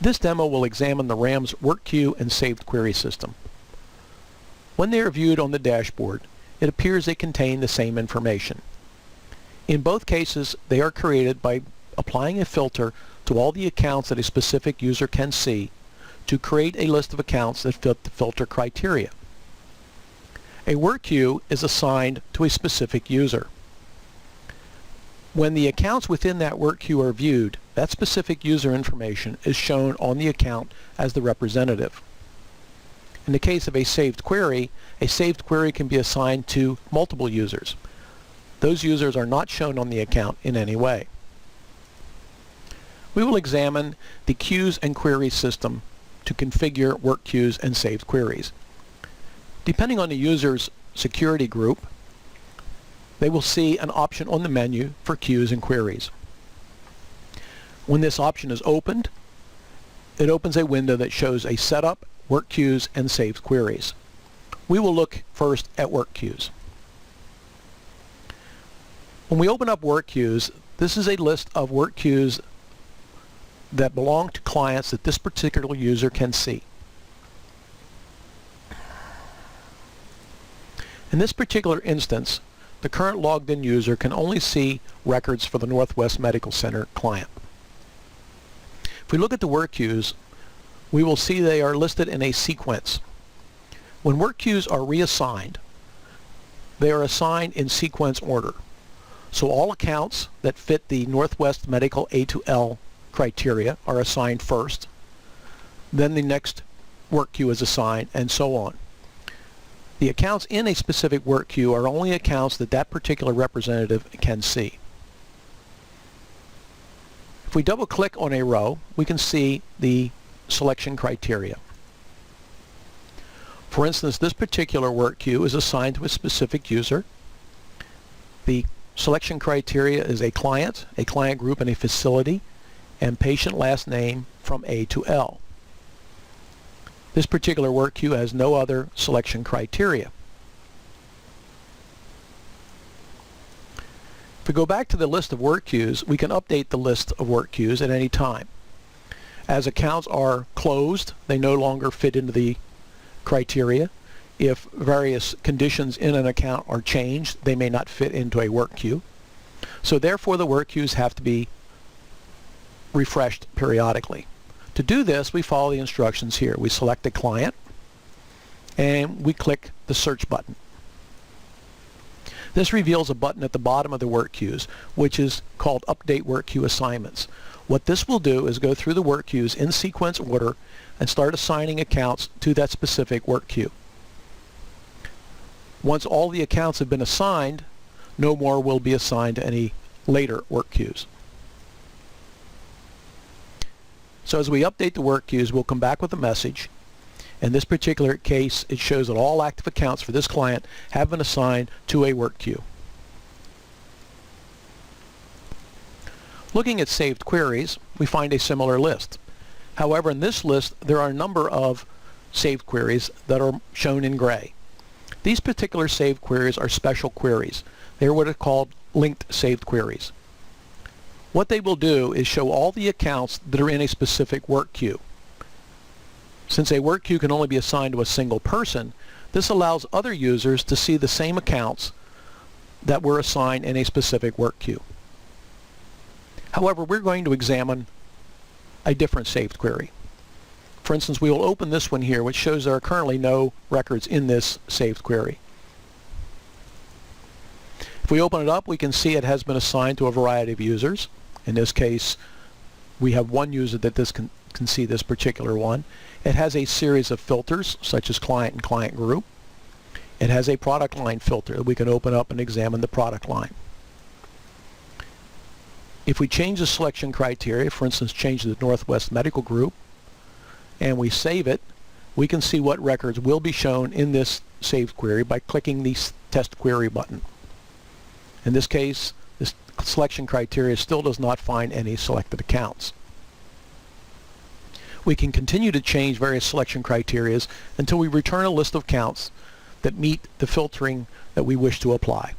This demo will examine the RAM's work queue and saved query system. When they are viewed on the dashboard, it appears they contain the same information. In both cases, they are created by applying a filter to all the accounts that a specific user can see to create a list of accounts that fit the filter criteria. A work queue is assigned to a specific user. When the accounts within that work queue are viewed, that specific user information is shown on the account as the representative. In the case of a saved query can be assigned to multiple users. Those users are not shown on the account in any way. We will examine the queues and queries system to configure work queues and saved queries. Depending on the user's security group, they will see an option on the menu for queues and queries. When this option is opened, it opens a window that shows a setup, work queues, and saved queries. We will look first at work queues. When we open up work queues, this is a list of work queues that belong to clients that this particular user can see. In this particular instance, the current logged in user can only see records for the Northwest Medical Center client. If we look at the work queues, we will see they are listed in a sequence. When work queues are reassigned, they are assigned in sequence order. So all accounts that fit the Northwest Medical A2L criteria are assigned first, then the next work queue is assigned, and so on. The accounts in a specific work queue are only accounts that that particular representative can see. If we double click on a row, we can see the selection criteria. For instance, this particular work queue is assigned to a specific user. The selection criteria is a client group, and a facility, and patient last name from A to L. This particular work queue has no other selection criteria. If we go back to the list of work queues, we can update the list of work queues at any time. As accounts are closed, they no longer fit into the criteria. If various conditions in an account are changed, they may not fit into a work queue. So therefore the work queues have to be refreshed periodically. To do this, we follow the instructions here. We select a client and we click the search button. This reveals a button at the bottom of the work queues, which is called Update Work Queue Assignments. What this will do is go through the work queues in sequence order and start assigning accounts to that specific work queue. Once all the accounts have been assigned, no more will be assigned to any later work queues. So as we update the work queues, we'll come back with a message. In this particular case, it shows that all active accounts for this client have been assigned to a work queue. Looking at saved queries, we find a similar list. However, in this list, there are a number of saved queries that are shown in gray. These particular saved queries are special queries. They are what are called linked saved queries. What they will do is show all the accounts that are in a specific work queue. Since a work queue can only be assigned to a single person, this allows other users to see the same accounts that were assigned in a specific work queue. However, we're going to examine a different saved query. For instance, we will open this one here, which shows there are currently no records in this saved query. If we open it up, we can see it has been assigned to a variety of users. In this case, we have one user that can see this particular one. It has a series of filters, such as client and client group. It has a product line filter that we can open up and examine the product line. If we change the selection criteria, for instance, change the Northwest Medical Group, and we save it, we can see what records will be shown in this saved query by clicking the Test Query button. In this case, this selection criteria still does not find any selected accounts. We can continue to change various selection criteria until we return a list of accounts that meet the filtering that we wish to apply.